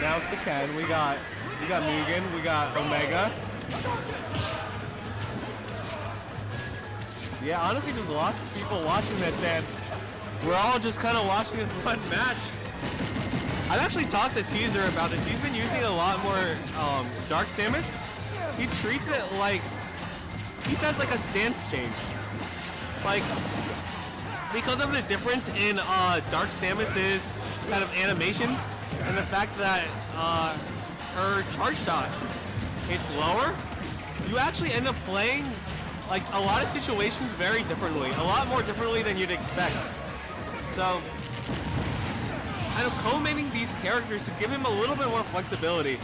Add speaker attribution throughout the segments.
Speaker 1: Now it's the Ken. We got Mugen. We got Omega. Yeah, honestly, just lots of people watching this, and we're all just kind of watching this one match. I've actually talked to Teaser about this. He's been using a lot more Dark Samus. He treats it like, he says like a stance change. Like, because of the difference in Dark Samus's kind of animations and the fact that her charge shot hits lower, you actually end up playing like a lot of situations very differently, a lot more differently than you'd expect. So, kind of co-mating these characters to give him a little bit more flexibility.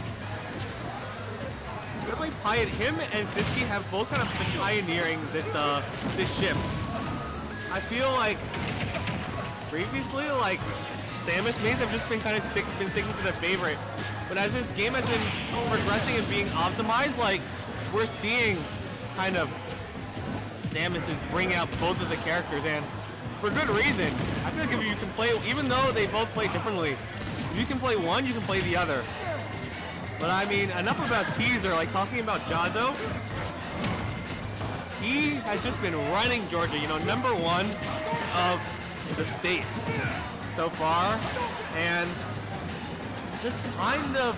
Speaker 1: I'm gonna play him and Siski have both kind of been pioneering this this shift. I feel like previously, like Samus mains have just been kind of sticking to the favorite, but as this game has been progressing and being optimized, like we're seeing kind of Samus is bringing out both of the characters, and for good reason. I feel like if you can play, even though they both play differently, if you can play one, you can play the other. But I mean, enough about Teaser, like talking about Jahzz0. He has just been running Georgia, you know, #1 of the state so far, and just kind of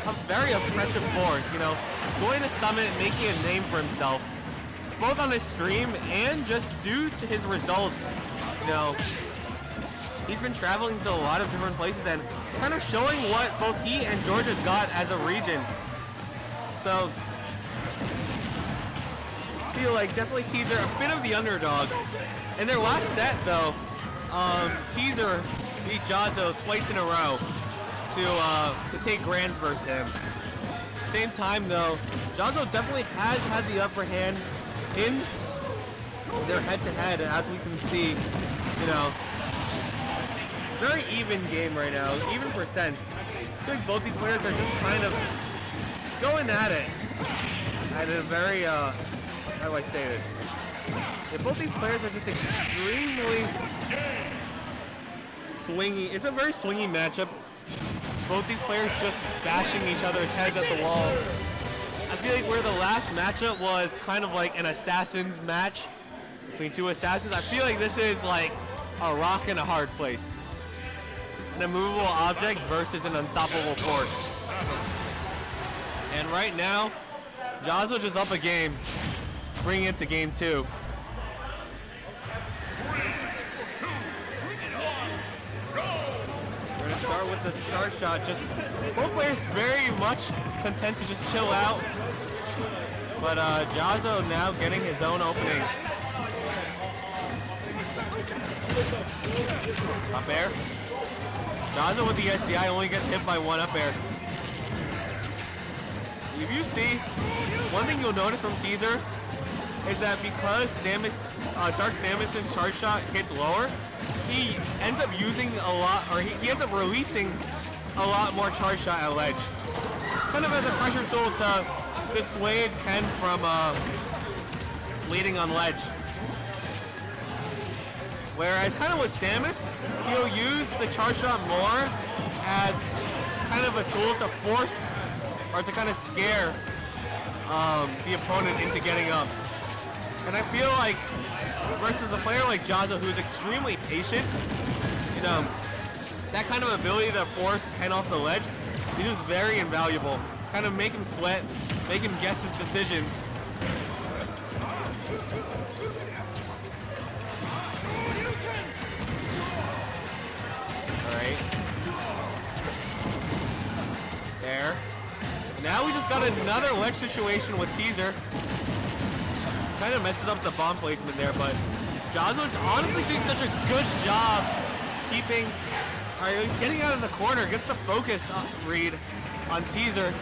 Speaker 1: a very oppressive force, you know, going to Summit and making a name for himself, both on his stream and just due to his results. You know, he's been traveling to a lot of different places and kind of showing what both he and Georgia's got as a region. So, I feel like definitely Teaser a bit of the underdog. In their last set though, Teaser beat Jahzz0 twice in a row to take grands versus him. Same time though, Jahzz0 definitely has had the upper hand in their head-to-head, as we can see, you know, very even game right now, even percent. I feel like both these players are just kind of going at it at a very, how do I say this? Yeah, both these players are just extremely swingy. It's a very swingy matchup. Both these players just bashing each other's heads at the wall. I feel like where the last matchup was kind of like an assassins match between two assassins, I feel like this is like a rock and a hard place. An immovable object versus an unstoppable force. And right now, Jahzz0 just up a game, bringing it to game 2. We're gonna start with this charge shot. Just both players very much content to just chill out. But Jahzz0 now getting his own opening. Up air. Jahzz0 with the SDI only gets hit by one up air. If you see, one thing you'll notice from Teaser is that because Samus, Dark Samus's charge shot hits lower, he ends up using a lot, or he ends up releasing a lot more charge shot at ledge. Kind of as a pressure tool to dissuade Ken from leading on ledge. Whereas kind of with Samus, he'll use the charge shot more as kind of a tool to force or to kind of scare the opponent into getting up. And I feel like versus a player like Jahzz0 who's extremely patient, you know, that kind of ability to force Ken off the ledge is just very invaluable. Kind of make him sweat, make him guess his decisions. Alright. There. Now we just got another ledge situation with Teaser. Kind of messes up the bomb placement there, but Jahzz0's honestly doing such a good job keeping, he's getting out of the corner, gets the focus read on Teaser.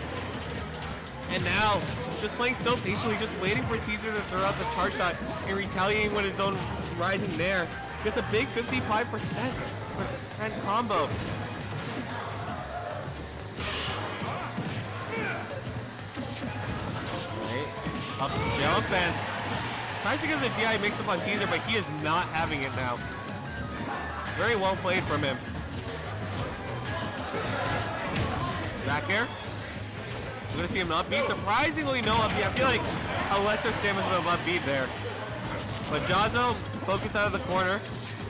Speaker 1: And now, just playing so patiently, just waiting for Teaser to throw out the charge shot and retaliating with his own rising nair. Gets a big 55% combo. Right, up jump and tries to get the DI mixed up on Teaser, but he is not having it now. Very well played from him. Back air. We're gonna see him up B. Surprisingly, no up B. I feel like a lesser Samus would have up B there. But Jahzz0 focused out of the corner.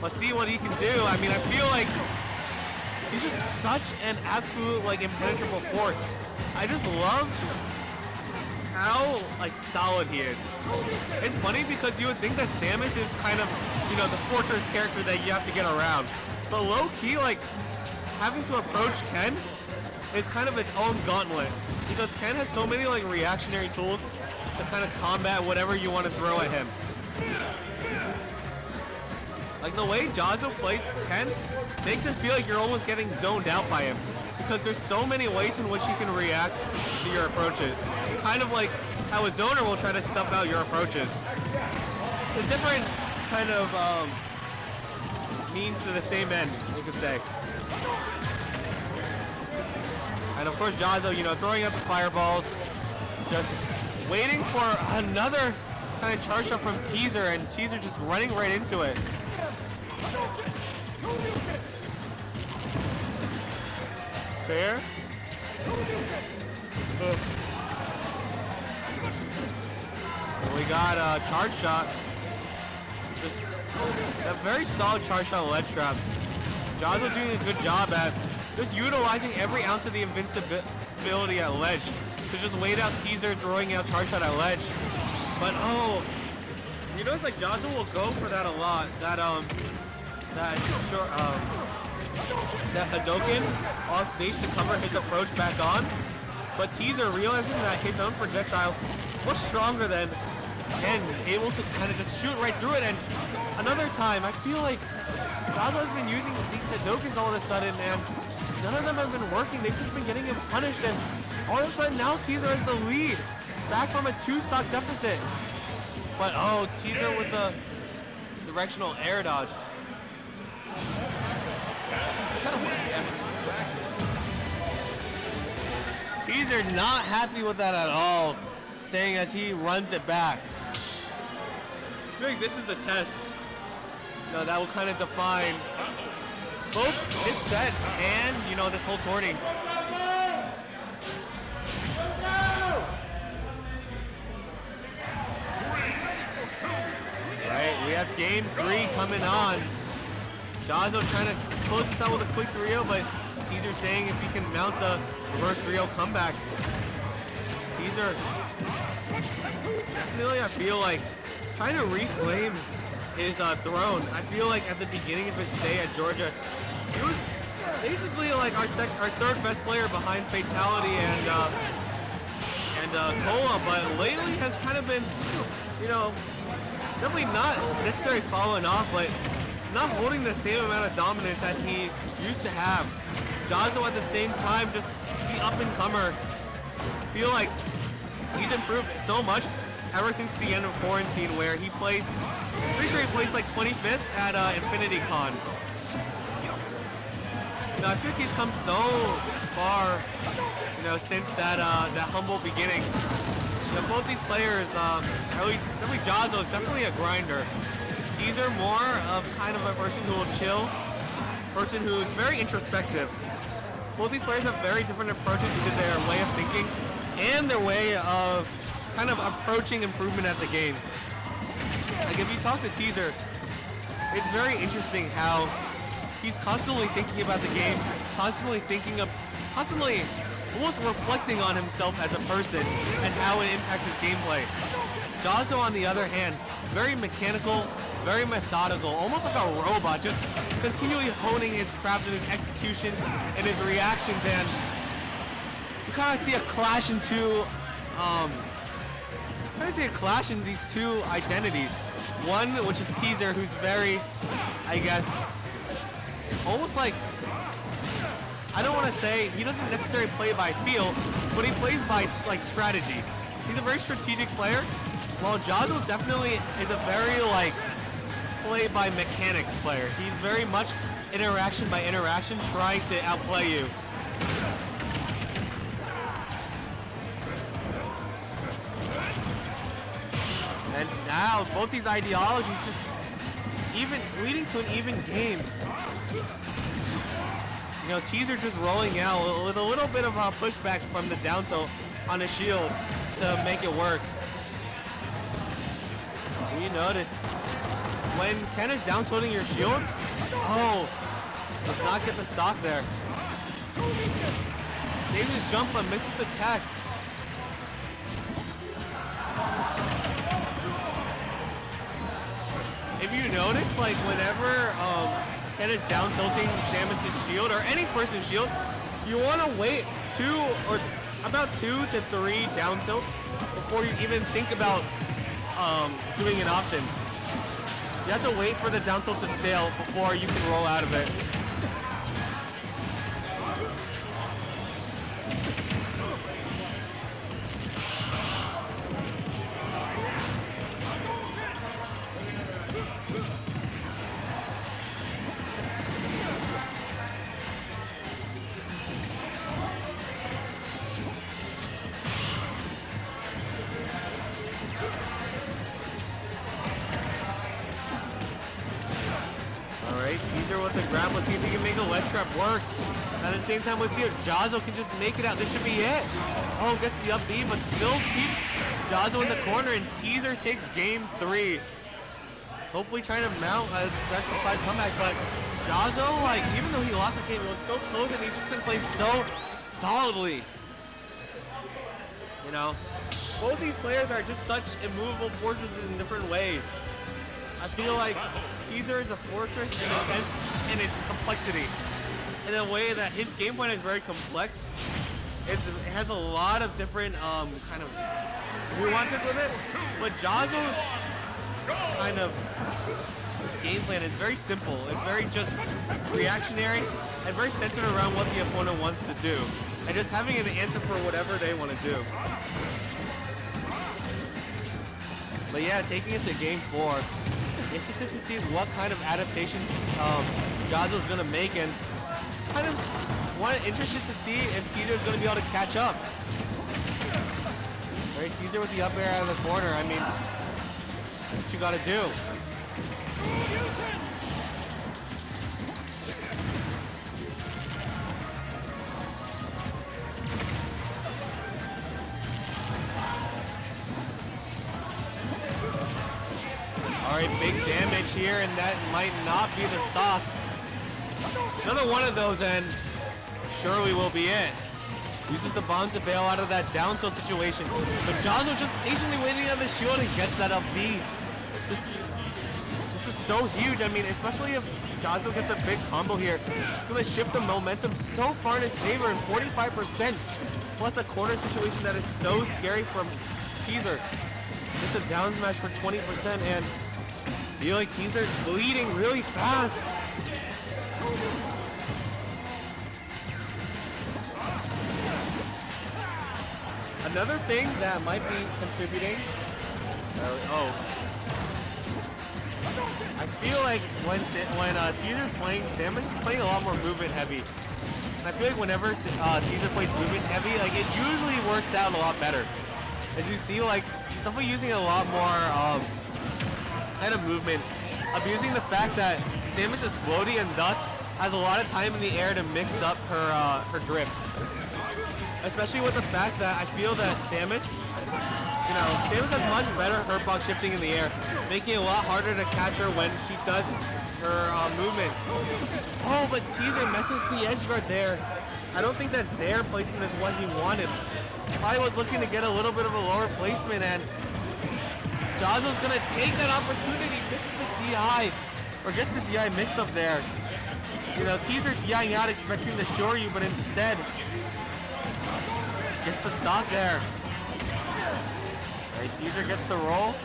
Speaker 1: Let's see what he can do. I mean, I feel like he's just such an absolute like impenetrable force. I just love how like solid he is. It's funny because you would think that Samus is kind of, you know, the fortress character that you have to get around. But low key, like having to approach Ken is kind of its own gauntlet because Ken has so many like reactionary tools to kind of combat whatever you want to throw at him. Like the way Jahzz0 plays Ken makes it feel like you're almost getting zoned out by him because there's so many ways in which he can react to your approaches. Kind of like how a zoner will try to stuff out your approaches. It's a different kind of means to the same end, you could say. And of course Jahzz0, you know, throwing out the fireballs, just waiting for another kind of charge up from Teaser, and Teaser just running right into it. Fair. We got a charge shot. Just a very solid charge shot ledge trap. Jahzz0 doing a good job at just utilizing every ounce of the invincibility at ledge to just wait out Teaser throwing out charge shot at ledge. But oh, you notice like Jahzz0 will go for that a lot. That Hadoken off stage to cover his approach back on. But Teaser realizing that his own projectile was stronger than Ken, able to kind of just shoot right through it. And another time, I feel like Jahzz0 has been using these Hadokens all of a sudden, and none of them have been working. They've just been getting him punished, and all of a sudden now Teaser has the lead, back from a 2-stock deficit. But oh, Teaser with the directional air dodge. Teaser not happy with that at all, saying as he runs it back. I feel like this is a test, you know, that will kind of define both this set and, you know, this whole tourney. Right, we have game 3 coming on. Jahzz0 trying to close this out with a quick 3-0, but Teaser saying if he can mount a reverse 3-0 comeback. Teaser definitely, I feel like, trying to reclaim his throne. I feel like at the beginning of his stay at Georgia, he was basically like our third best player behind Fatality and Cola, but lately has kind of been, you know, definitely not necessarily falling off, but not holding the same amount of dominance as he used to have. Jahzz0 at the same time, just the up-and-comer. I feel like he's improved so much ever since the end of quarantine, where he placed, pretty sure he placed like 25th at Infinity Con. You know, I feel like he's come so far, you know, since that humble beginning. You know, both these players, at least definitely Jahzz0 is definitely a grinder. Teaser more of kind of a person who will chill, person who's very introspective. Both these players have very different approaches to their way of thinking and their way of kind of approaching improvement at the game. Like if you talk to Teaser, it's very interesting how he's constantly thinking about the game, constantly almost reflecting on himself as a person and how it impacts his gameplay. Jahzz0, on the other hand, very mechanical, very methodical, almost like a robot, just continually honing his craft and his execution and his reactions, and you kind of see a clash in these two identities. One, which is Teaser, who's very, I guess, almost like, I don't want to say, he doesn't necessarily play by feel, but he plays by like strategy. He's a very strategic player, while Jahzz0 definitely is a very like play by mechanics player. He's very much interaction by interaction, trying to outplay you. And now both these ideologies just even leading to an even game. You know, Teaser just rolling out with a little little bit of a pushback from the down tilt on the shield to make it work. You notice when Ken is down tilting your shield, oh, does not get the stock there. Saves his jump but misses the tech. If you notice, like whenever Ken is down tilting Samus' shield or any person's shield, you want to wait about 2 to 3 down tilts before you even think about doing an option. You have to wait for the down tilt to stale before you can roll out of it. Teaser with the grab. Let's see if he can make a ledge grab work. At the same time, let's see if Jahzz0 can just make it out. This should be it. Oh, gets the up B, but still keeps Jahzz0 in the corner, and Teaser takes game 3. Hopefully trying to mount a best of 5 comeback, but Jahzz0, like, even though he lost the game, it was so close, and he just been playing so solidly. You know, both these players are just such immovable fortresses in different ways. I feel like Teaser is a fortress in its complexity. In a way that his game plan is very complex. It has a lot of different kind of nuances with it. But Jahzz0's kind of game plan is very simple. It's very just reactionary and very centered around what the opponent wants to do. And just having an answer for whatever they want to do. But yeah, taking it to game 4. Interested to see what kind of adaptations Jahzz0 is going to make, and kind of interested to see if Teaser is going to be able to catch up. Right, Teaser with the up air out of the corner. I mean, that's what you got to do. Alright, big damage here, and that might not be the stock. Another one of those, and surely will be it. Uses the bomb to bail out of that down tilt situation. But Jahzz0 just patiently waiting on the shield and gets that up B. This is so huge. I mean, especially if Jahzz0 gets a big combo here, it's going to shift the momentum so far in his favor, and 45%. Plus a corner situation that is so scary from Teaser. It's a down smash for 20%, and I feel like Teaser is bleeding really fast. Another thing that might be contributing. I feel like when Teaser's playing, Samus is playing a lot more movement heavy. And I feel like whenever Teaser plays movement heavy, like it usually works out a lot better. As you see, like definitely using a lot more kind of movement, abusing the fact that Samus is floaty and thus has a lot of time in the air to mix up her drift. Especially with the fact that I feel that Samus has much better hurt box shifting in the air, making it a lot harder to catch her when she does her movement. Oh, but Teaser messes the edge guard there. I don't think that their placement is what he wanted. Probably was looking to get a little bit of a lower placement, and Jahzz0's gonna take that opportunity, misses the DI, or gets the DI mix up there. You know, Teaser DIing out, expecting to shore you, but instead gets the stock there. Right, Teaser gets the roll.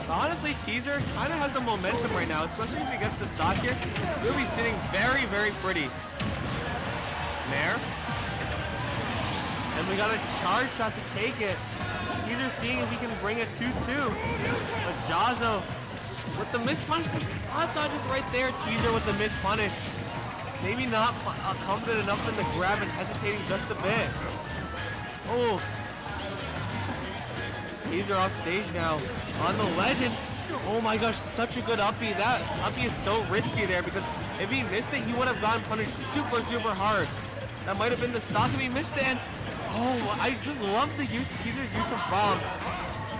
Speaker 1: Honestly, Teaser kind of has the momentum right now, especially if he gets the stock here. He'll be sitting very, very pretty. Nair. And we got a charge shot to take it. Teaser seeing if he can bring it 2-2. But Jahzz0 with the miss punish, spot dodges right there. Teaser with the miss punish. Maybe not confident enough in the grab and hesitating just a bit. Oh. Teaser off stage now. On the legend. Oh my gosh, such a good uppie. That uppie is so risky there because if he missed it, he would have gotten punished super, super hard. That might have been the stock if he missed it. And oh, I just love the teaser's use of bomb.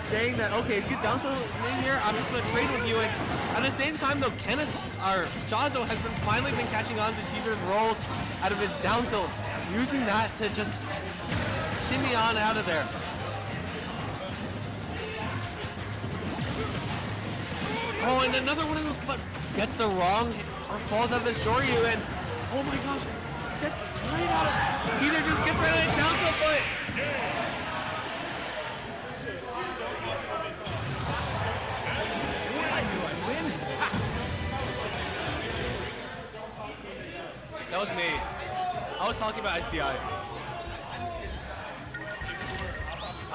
Speaker 1: Saying that, okay, if you down so in here, I'm just going to trade with you. And at the same time, though, Jahzz0 has finally been catching on to teaser's rolls out of his down tilt, using that to just shimmy on out of there. Oh, and another one of those, but gets the wrong or falls out of the Shoryu, and oh my gosh, gets right out of Teaser just gets right out of down tilt, but that was me. I was talking about SDI.